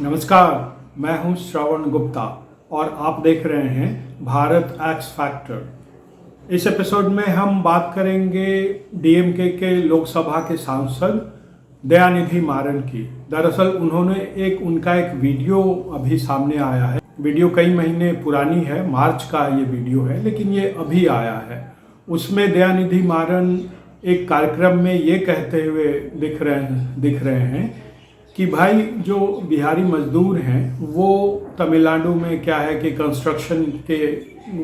नमस्कार, मैं हूं श्रवण गुप्ता और आप देख रहे हैं भारत एक्स फैक्टर। इस एपिसोड में हम बात करेंगे डीएमके के लोकसभा के सांसद दयानिधि मारन की। दरअसल उन्होंने उनका एक वीडियो अभी सामने आया है। वीडियो कई महीने पुरानी है, मार्च का ये वीडियो है, लेकिन ये अभी आया है। उसमें दयानिधि मारन एक कार्यक्रम में ये कहते हुए दिख रहे हैं कि भाई जो बिहारी मजदूर हैं वो तमिलनाडु में क्या है कि कंस्ट्रक्शन के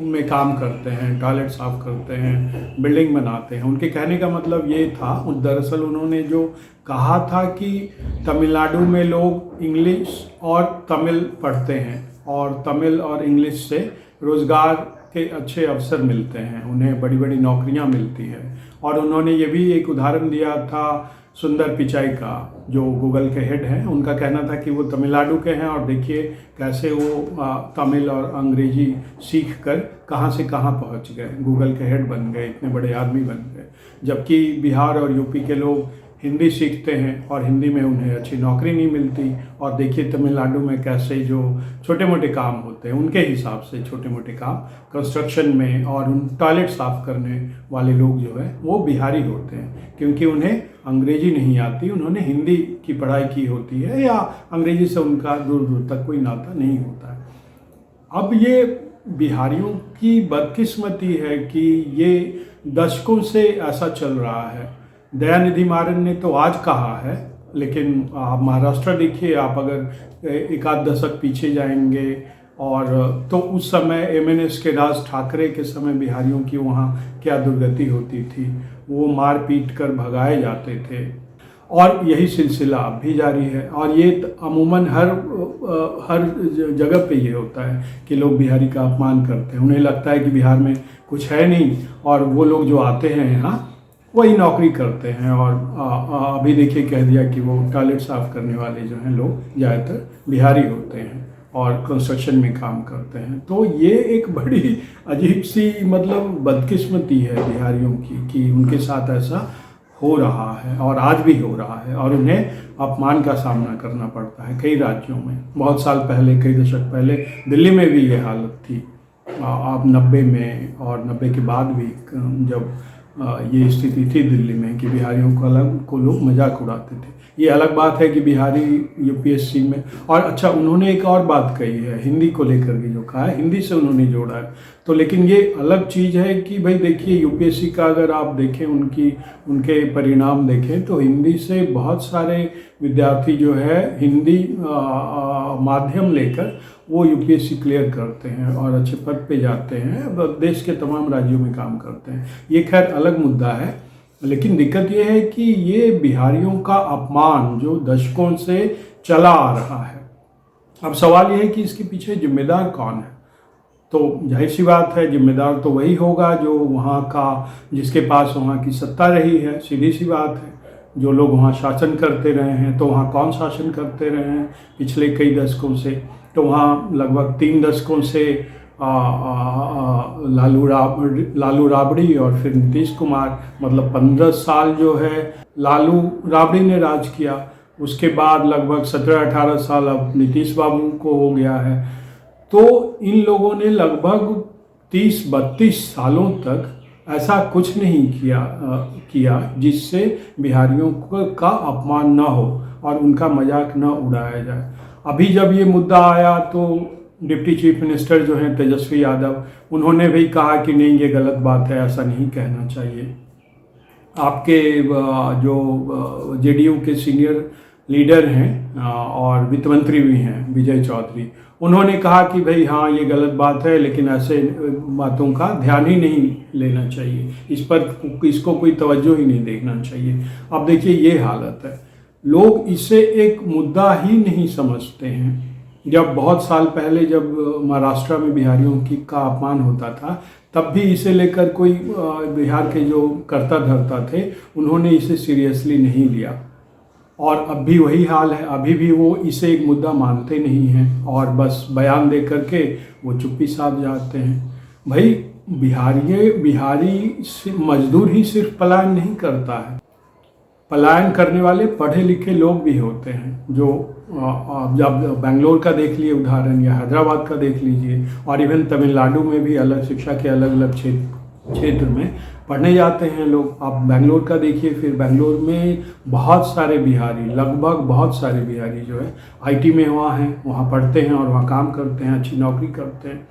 में काम करते हैं, टॉयलेट साफ करते हैं, बिल्डिंग बनाते हैं। उनके कहने का मतलब ये था, दरअसल उन्होंने जो कहा था कि तमिलनाडु में लोग इंग्लिश और तमिल पढ़ते हैं और तमिल और इंग्लिश से रोज़गार के अच्छे अवसर मिलते हैं, उन्हें बड़ी बड़ी नौकरियां मिलती हैं। और उन्होंने ये भी एक उदाहरण दिया था सुंदर पिचाई का, जो गूगल के हेड हैं। उनका कहना था कि वो तमिलनाडु के हैं और देखिए कैसे वो तमिल और अंग्रेजी सीख कर कहाँ से कहाँ पहुँच गए, गूगल के हेड बन गए, इतने बड़े आदमी बन गए। जबकि बिहार और यूपी के लोग हिंदी सीखते हैं और हिंदी में उन्हें अच्छी नौकरी नहीं मिलती। और देखिए तमिलनाडु में कैसे जो छोटे मोटे काम होते हैं, उनके हिसाब से छोटे मोटे काम कंस्ट्रक्शन में और उन टॉयलेट साफ करने वाले लोग जो है वो बिहारी होते हैं, क्योंकि उन्हें अंग्रेजी नहीं आती, उन्होंने हिंदी की पढ़ाई की होती है या अंग्रेजी से उनका दूर दूर तक कोई नाता नहीं होता है। अब ये बिहारियों की बदकिस्मती है कि ये दशकों से ऐसा चल रहा है। दयानिधि मारन ने तो आज कहा है, लेकिन आप महाराष्ट्र देखिए, आप अगर एक आध दशक पीछे जाएंगे और तो उस समय एमएनएस के राज ठाकरे के समय बिहारियों की वहाँ क्या दुर्गति होती थी, वो मार पीट कर भगाए जाते थे। और यही सिलसिला अब भी जारी है। और ये अमूमन हर जगह पे ये होता है कि लोग बिहारी का अपमान करते हैं। उन्हें लगता है कि बिहार में कुछ है नहीं और वो लोग जो आते हैं यहाँ वही नौकरी करते हैं। और अभी देखिए कह दिया कि वो टॉयलेट साफ करने वाले जो हैं लोग ज़्यादातर बिहारी होते हैं और कंस्ट्रक्शन में काम करते हैं। तो ये एक बड़ी अजीब सी मतलब बदकिस्मती है बिहारियों की कि उनके साथ ऐसा हो रहा है और आज भी हो रहा है और उन्हें अपमान का सामना करना पड़ता है कई राज्यों में। बहुत साल पहले, कई दशक पहले दिल्ली में भी ये हालत थी। अब 90 में और 90 के बाद भी जब ये स्थिति थी दिल्ली में कि बिहारियों को लोग मजाक उड़ाते थे। ये अलग बात है कि बिहारी यूपीएससी में, और अच्छा उन्होंने एक और बात कही है हिंदी को लेकर के, जो कहा है हिंदी से उन्होंने जोड़ा है। तो लेकिन ये अलग चीज़ है कि भाई देखिए यूपीएससी का अगर आप देखें, उनके परिणाम देखें तो हिंदी से बहुत सारे विद्यार्थी जो है हिंदी माध्यम लेकर वो यूपीएससी क्लियर करते हैं और अच्छे पद पे जाते हैं, देश के तमाम राज्यों में काम करते हैं। ये खैर अलग मुद्दा है, लेकिन दिक्कत ये है कि ये बिहारियों का अपमान जो दशकों से चला आ रहा है। अब सवाल ये है कि इसके पीछे जिम्मेदार कौन है। तो जाहिर सी बात है जिम्मेदार तो वही होगा जो वहाँ का, जिसके पास वहाँ की सत्ता रही है। सीधी सी बात है, जो लोग वहाँ शासन करते रहे हैं। तो वहाँ कौन शासन करते रहे हैं पिछले कई दशकों से? तो वहाँ लगभग 3 दशकों से लालू राबड़ी और फिर नीतीश कुमार, मतलब 15 साल जो है लालू राबड़ी ने राज किया। उसके बाद लगभग 17-18 साल अब नीतीश बाबू को हो गया है। तो इन लोगों ने लगभग 30-32 सालों तक ऐसा कुछ नहीं किया जिससे बिहारियों का अपमान न हो और उनका मजाक न उड़ाया जाए। अभी जब ये मुद्दा आया तो डिप्टी चीफ मिनिस्टर जो हैं तेजस्वी यादव, उन्होंने भी कहा कि नहीं ये गलत बात है, ऐसा नहीं कहना चाहिए। आपके जो जेडीयू के सीनियर लीडर हैं और वित्त मंत्री भी हैं विजय चौधरी, उन्होंने कहा कि भाई हाँ ये गलत बात है, लेकिन ऐसे बातों का ध्यान ही नहीं लेना चाहिए, इसको कोई तवज्जो ही नहीं देखना चाहिए। अब देखिए ये हालत है, लोग इसे एक मुद्दा ही नहीं समझते हैं। जब बहुत साल पहले जब महाराष्ट्र में बिहारियों का अपमान होता था, तब भी इसे लेकर कोई बिहार के जो कर्ता धर्ता थे उन्होंने इसे सीरियसली नहीं लिया। और अब भी वही हाल है, अभी भी वो इसे एक मुद्दा मानते नहीं हैं और बस बयान दे करके वो चुप्पी साध जाते हैं। भाई बिहारी मजदूर ही सिर्फ पलायन नहीं करता है, पलायन करने वाले पढ़े लिखे लोग भी होते हैं जो आप जब बेंगलोर का देख लिए उदाहरण या हैदराबाद का देख लीजिए, और इवन तमिलनाडु में भी अलग शिक्षा के अलग अलग क्षेत्र में पढ़ने जाते हैं लोग। आप बेंगलोर का देखिए, फिर बेंगलोर में बहुत सारे बिहारी, लगभग बहुत सारे बिहारी जो है आईटी में वहाँ पढ़ते हैं और वहाँ काम करते हैं, अच्छी नौकरी करते हैं।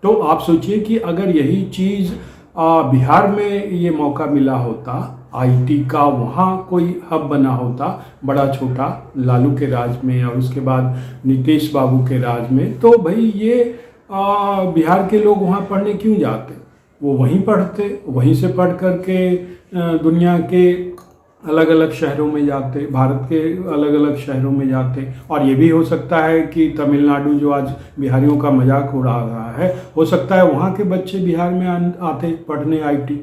तो आप सोचिए कि अगर यही चीज़ बिहार में ये मौका मिला होता, आईटी का वहाँ कोई हब बना होता बड़ा छोटा, लालू के राज में और उसके बाद नीतीश बाबू के राज में, तो भाई ये बिहार के लोग वहाँ पढ़ने क्यों जाते? वो वहीं पढ़ते, वहीं से पढ़ कर के दुनिया के अलग अलग शहरों में जाते, भारत के अलग अलग शहरों में जाते। और ये भी हो सकता है कि तमिलनाडु जो आज बिहारियों का मजाक उड़ा रहा है, हो सकता है वहाँ के बच्चे बिहार में आते पढ़ने आईटी।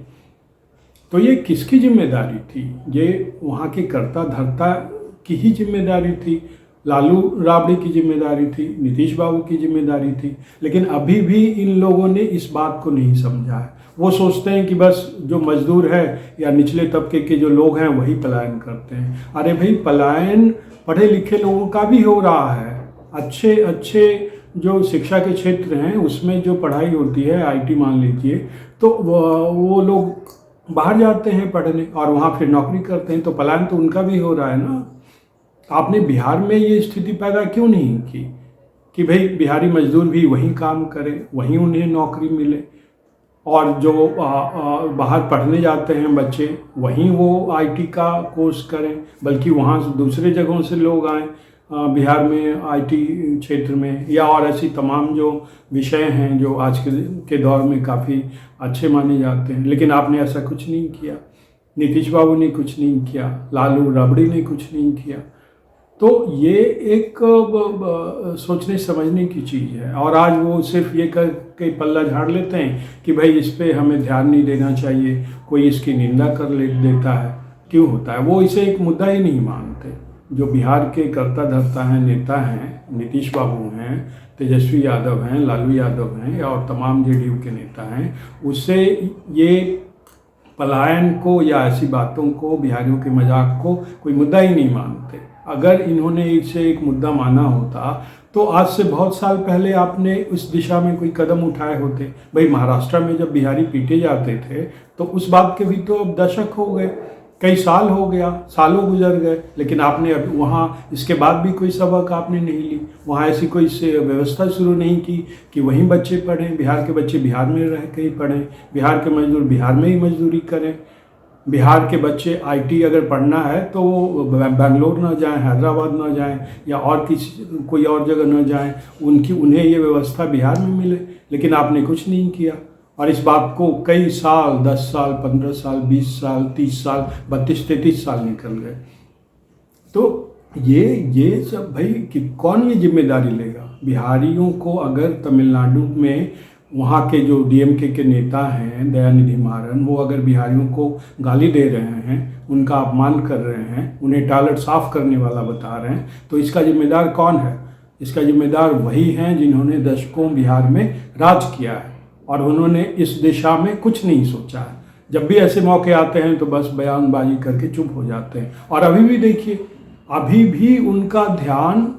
तो ये किसकी जिम्मेदारी थी? ये वहाँ के कर्ता धर्ता की ही जिम्मेदारी थी, लालू राबड़ी की जिम्मेदारी थी, नीतीश बाबू की जिम्मेदारी थी। लेकिन अभी भी इन लोगों ने इस बात को नहीं समझा है। वो सोचते हैं कि बस जो मजदूर है या निचले तबके के जो लोग हैं वही पलायन करते हैं। अरे भाई, पलायन पढ़े लिखे लोगों का भी हो रहा है। अच्छे अच्छे जो शिक्षा के क्षेत्र हैं उसमें जो पढ़ाई होती है, आईटी मान लीजिए, तो वो लोग बाहर जाते हैं पढ़ने और वहाँ फिर नौकरी करते हैं, तो पलायन तो उनका भी हो रहा है ना। आपने बिहार में ये स्थिति पैदा क्यों नहीं की कि भाई बिहारी मजदूर भी वहीं काम करें, वहीं उन्हें नौकरी मिले, और जो बाहर पढ़ने जाते हैं बच्चे वहीं वो आईटी का कोर्स करें, बल्कि वहाँ से दूसरे जगहों से लोग आएँ बिहार में आईटी क्षेत्र में, या और ऐसी तमाम जो विषय हैं जो आज के दौर में काफ़ी अच्छे माने जाते हैं। लेकिन आपने ऐसा कुछ नहीं किया, नीतीश बाबू ने कुछ नहीं किया, लालू राबड़ी ने कुछ नहीं किया। तो ये एक सोचने समझने की चीज़ है। और आज वो सिर्फ ये कर के पल्ला झाड़ लेते हैं कि भाई इस पे हमें ध्यान नहीं देना चाहिए, कोई इसकी निंदा कर देता है। क्यों होता है? वो इसे एक मुद्दा ही नहीं मानते। जो बिहार के कर्ता धर्ता हैं, नेता हैं, नीतीश बाबू हैं, तेजस्वी यादव हैं, लालू यादव हैं और तमाम जेडीयू के नेता हैं, उससे ये पलायन को या ऐसी बातों को, बिहारियों के मजाक को कोई मुद्दा ही नहीं मानते। अगर इन्होंने इसे एक मुद्दा माना होता तो आज से बहुत साल पहले आपने उस दिशा में कोई कदम उठाए होते। भाई महाराष्ट्र में जब बिहारी पीटे जाते थे तो उस बात के भी तो अब दशक हो गए, कई साल हो गया, सालों गुजर गए, लेकिन आपने अब वहाँ इसके बाद भी कोई सबक आपने नहीं ली। वहाँ ऐसी कोई व्यवस्था शुरू नहीं की कि वहीं बच्चे पढ़ें, बिहार के बच्चे बिहार में रह के ही पढ़ें, बिहार के मजदूर बिहार में ही मजदूरी करें, बिहार के बच्चे आईटी अगर पढ़ना है तो वो बेंगलोर ना जाएं, हैदराबाद ना जाएं या और कोई और जगह ना जाएं, उन्हें ये व्यवस्था बिहार में मिले। लेकिन आपने कुछ नहीं किया और इस बात को कई साल, 10 साल, 15 साल, 20 साल, 30 साल, 32-33 साल निकल गए। तो ये सब भाई कि कौन ये जिम्मेदारी लेगा? बिहारियों को अगर तमिलनाडु में वहाँ के जो डीएमके के नेता हैं, दयानिधि मारन, वो अगर बिहारियों को गाली दे रहे हैं, उनका अपमान कर रहे हैं, उन्हें टॉयलेट साफ करने वाला बता रहे हैं, तो इसका जिम्मेदार कौन है? इसका जिम्मेदार वही हैं जिन्होंने दशकों बिहार में राज किया है और उन्होंने इस दिशा में कुछ नहीं सोचा है। जब भी ऐसे मौके आते हैं तो बस बयानबाजी करके चुप हो जाते हैं। और अभी भी देखिए, अभी भी उनका ध्यान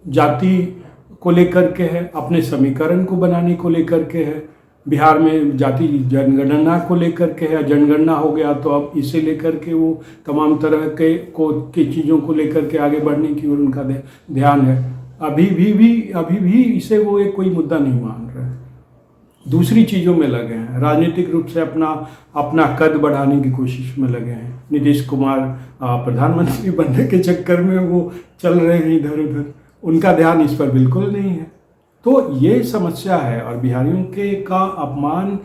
जाति को लेकर के है, अपने समीकरण को बनाने को लेकर के है, बिहार में जाति जनगणना को लेकर के है। जनगणना हो गया तो अब इसे लेकर के वो तमाम तरह की चीज़ों को लेकर के आगे बढ़ने की ओर उनका ध्यान है। अभी भी इसे वो एक कोई मुद्दा नहीं मान रहे हैं, दूसरी चीज़ों में लगे हैं, राजनीतिक रूप से अपना कद बढ़ाने की कोशिश में लगे हैं। नीतीश कुमार प्रधानमंत्री बनने के चक्कर में वो चल रहे हैं इधर उधर, उनका ध्यान इस पर बिल्कुल नहीं है। तो ये समस्या है। और बिहारियों का अपमान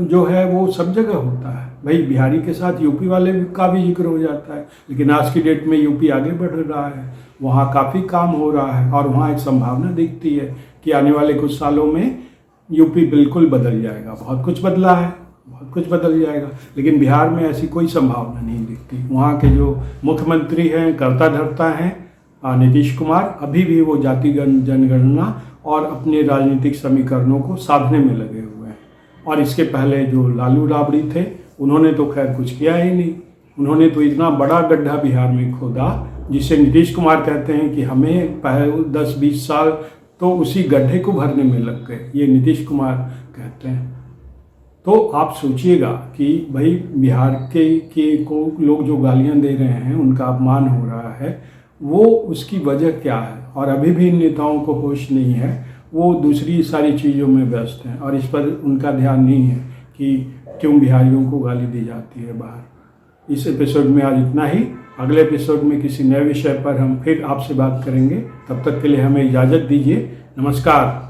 जो है वो सब जगह होता है। भाई बिहारी के साथ यूपी वाले का भी जिक्र हो जाता है, लेकिन आज की डेट में यूपी आगे बढ़ रहा है, वहाँ काफ़ी काम हो रहा है और वहाँ एक संभावना दिखती है कि आने वाले कुछ सालों में यूपी बिल्कुल बदल जाएगा। बहुत कुछ बदला है, बहुत कुछ बदल जाएगा, लेकिन बिहार में ऐसी कोई संभावना नहीं दिखती। वहाँ के जो मुख्यमंत्री हैं, कर्ता धर्ता हैं, नीतीश कुमार, अभी भी वो जाति जनगणना और अपने राजनीतिक समीकरणों को साधने में लगे हुए हैं। और इसके पहले जो लालू राबड़ी थे, उन्होंने तो खैर कुछ किया ही नहीं। उन्होंने तो इतना बड़ा गड्ढा बिहार में खोदा जिसे नीतीश कुमार कहते हैं कि हमें 10-20 साल तो उसी गड्ढे को भरने में लग गए, ये नीतीश कुमार कहते हैं। तो आप सोचिएगा कि भाई बिहार के को लोग जो गालियां दे रहे हैं, उनका अपमान हो रहा है, वो उसकी वजह क्या है। और अभी भी इन नेताओं को होश नहीं है, वो दूसरी सारी चीज़ों में व्यस्त हैं और इस पर उनका ध्यान नहीं है कि क्यों बिहारियों को गाली दी जाती है बाहर। इस एपिसोड में आज इतना ही। अगले एपिसोड में किसी नए विषय पर हम फिर आपसे बात करेंगे। तब तक के लिए हमें इजाज़त दीजिए। नमस्कार।